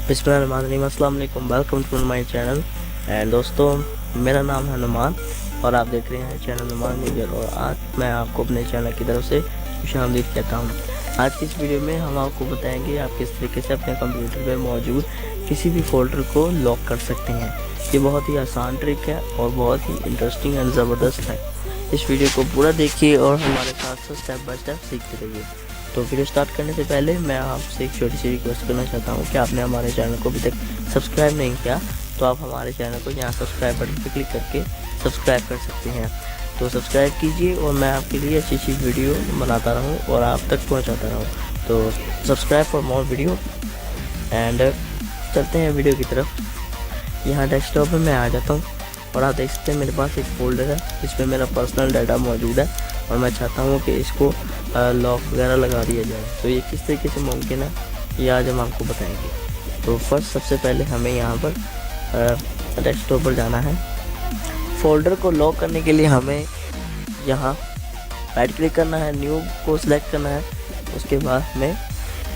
बिस्मिल्लाहिर्रहमानिर्रहीम, अस्सलाम वालेकुम, welcome to my channel. And दोस्तों, मेरा नाम है नुमान और आप देख रहे हैं चैनल नुमान यूजर। और आज मैं आपको अपने चैनल की तरफ से खुशामदीद कहता हूँ। आज की इस वीडियो में हम आपको बताएंगे आप किस तरीके से अपने कंप्यूटर पर मौजूद किसी भी फोल्डर को लॉक कर सकते हैं। ये बहुत ही आसान ट्रिक है और बहुत ही इंटरेस्टिंग एंड ज़बरदस्त है। इस वीडियो को पूरा देखिए और हमारे साथ स्टेप बाय स्टेप सीखते रहिए। तो वीडियो स्टार्ट करने से पहले मैं आपसे एक छोटी सी रिक्वेस्ट करना चाहता हूँ कि आपने हमारे चैनल को अभी तक सब्सक्राइब नहीं किया तो आप हमारे चैनल को यहाँ सब्सक्राइब बटन पर क्लिक करके सब्सक्राइब कर सकते हैं। तो सब्सक्राइब कीजिए और मैं आपके लिए अच्छी अच्छी वीडियो बनाता रहूँ और आप तक पहुँचाता रहूँ। तो subscribe for more video. And चलते हैं वीडियो की तरफ। यहाँ डेस्कटॉप में मैं आ जाता हूँ और आप देख सकते हैं मेरे पास एक फ़ोल्डर है जिसमें मेरा पर्सनल डाटा मौजूद है और मैं चाहता हूँ कि इसको लॉक वगैरह लगा दिया जाए। तो ये किस तरीके से मुमकिन है ये आज हम आपको बताएंगे। तो फर्स्ट सबसे पहले हमें यहाँ पर डेस्कटॉप पर जाना है। फ़ोल्डर को लॉक करने के लिए हमें यहाँ राइट क्लिक करना है, न्यू को सिलेक्ट करना है। उसके बाद हमें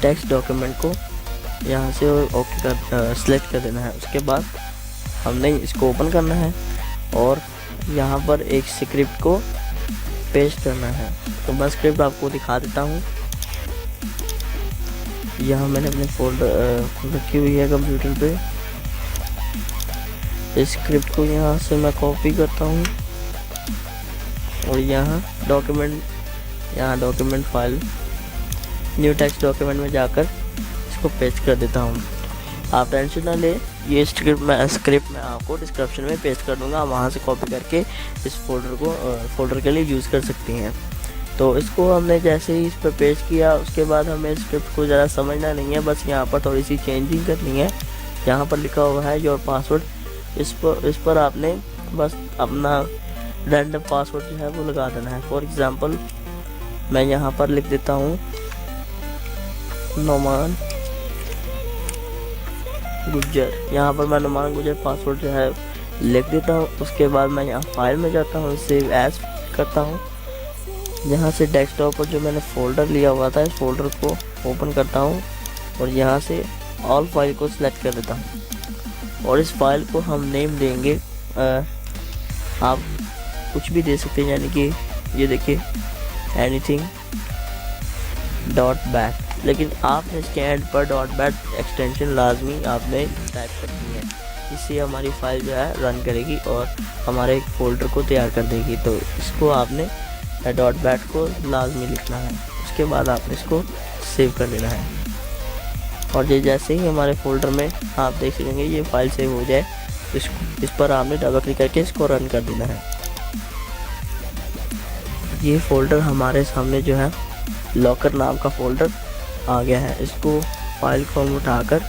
टेक्स्ट डॉक्यूमेंट को यहाँ से ओके कर सिलेक्ट कर देना है। उसके बाद हमने इसको ओपन करना है और यहाँ पर एक स्क्रिप्ट को पेस्ट करना है। तो मैं स्क्रिप्ट आपको दिखा देता हूँ। यहाँ मैंने अपने फोल्डर रखी हुई है कंप्यूटर पे। इस स्क्रिप्ट को यहाँ से मैं कॉपी करता हूँ और यहाँ document file new text document में जाकर इसको पेस्ट कर देता हूँ। आप टेंशन ना ले, ये स्क्रिप्ट मैं आपको डिस्क्रिप्शन में पेस्ट कर दूंगा। वहाँ से कॉपी करके इस फोल्डर के लिए यूज़ कर सकती हैं। तो इसको हमने जैसे ही इस पर पेस्ट किया उसके बाद हमें स्क्रिप्ट को ज़रा समझना नहीं है, बस यहाँ पर थोड़ी सी चेंजिंग करनी है। यहाँ पर लिखा हुआ है योर पासवर्ड, इस पर आपने बस अपना रैंडम पासवर्ड जो है वो लगा देना है। फॉर एग्ज़ाम्पल मैं यहाँ पर लिख देता हूँ नुमान गुज्जर। यहाँ पर मैं नुमान गुज्जर पासवर्ड जो है लिख देता हूँ। उसके बाद मैं यहाँ फाइल में जाता हूँ, सेव एज करता हूँ। यहाँ से डेस्कटॉप पर जो मैंने फ़ोल्डर लिया हुआ था इस फोल्डर को ओपन करता हूँ और यहाँ से ऑल फाइल को सिलेक्ट कर देता हूँ और इस फाइल को हम नेम देंगे आप कुछ भी दे सकते हैं, यानी कि ये देखिए एनीथिंग .bat। लेकिन आपने इसके एंड पर .bat एक्सटेंशन लाजमी आपने टाइप करनी है। इससे हमारी फाइल जो है रन करेगी और हमारे एक फ़ोल्डर को तैयार कर देगी। तो इसको आपने .bat को लाजमी लिखना है। उसके बाद आपने इसको सेव कर देना है और ये जैसे ही हमारे फ़ोल्डर में आप देख सकेंगे ये फाइल सेव हो जाए, इस पर आपने डबल क्लिक करके इसको रन कर देना है। ये फ़ोल्डर हमारे सामने जो है लॉकर नाम का फ़ोल्डर आ गया है। इसको फाइल को हम उठाकर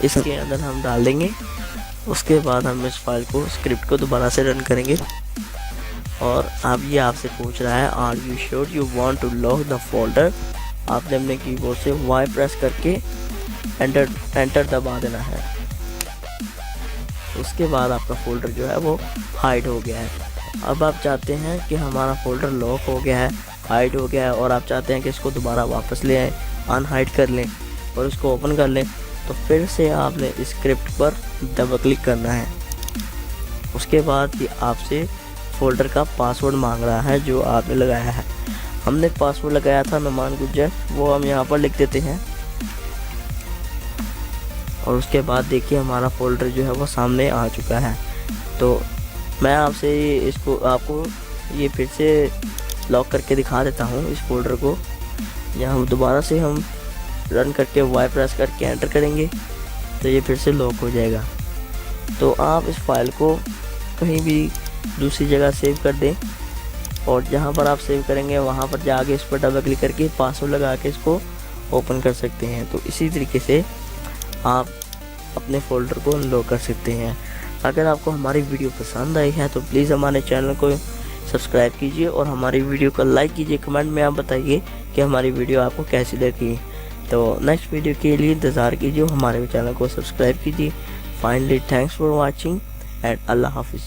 इसके अंदर हम डाल देंगे। उसके बाद हम इस फाइल को स्क्रिप्ट को दोबारा से रन करेंगे और अब ये आपसे पूछ रहा है are you sure you want to lock the folder. आपने अपने कीबोर्ड से वाई प्रेस करके एंटर दबा देना है। उसके बाद आपका फ़ोल्डर जो है वो हाइड हो गया है। अब आप चाहते हैं कि हमारा फ़ोल्डर लॉक हो गया है, हाइड हो गया है और आप चाहते हैं कि इसको दोबारा वापस ले आएँ, अनहाइड कर लें और इसको ओपन कर लें। तो फिर से आपने स्क्रिप्ट पर डबल क्लिक करना है। उसके बाद ये आपसे फ़ोल्डर का पासवर्ड मांग रहा है जो आपने लगाया है। हमने पासवर्ड लगाया था नुमान गुज्जर, वो हम यहाँ पर लिख देते हैं और उसके बाद देखिए हमारा फ़ोल्डर जो है वो सामने आ चुका है। तो मैं आपसे आपको ये फिर से लॉक करके दिखा देता हूँ इस फोल्डर को। यहाँ दोबारा से हम रन करके वाई प्रेस करके एंटर करेंगे तो ये फिर से लॉक हो जाएगा। तो आप इस फाइल को कहीं भी दूसरी जगह सेव कर दें और जहाँ पर आप सेव करेंगे वहाँ पर जाके इस पर डबल क्लिक करके पासवर्ड लगा के इसको ओपन कर सकते हैं। तो इसी तरीके से आप अपने फ़ोल्डर को अनलॉक कर सकते हैं। अगर आपको हमारी वीडियो पसंद आई है तो प्लीज़ हमारे चैनल को सब्सक्राइब कीजिए और हमारी वीडियो को लाइक कीजिए। कमेंट में आप बताइए कि हमारी वीडियो आपको कैसी लगी। तो नेक्स्ट वीडियो के लिए इंतज़ार कीजिए, हमारे चैनल को सब्सक्राइब कीजिए। Finally thanks for watching and अल्लाह हाफिज़।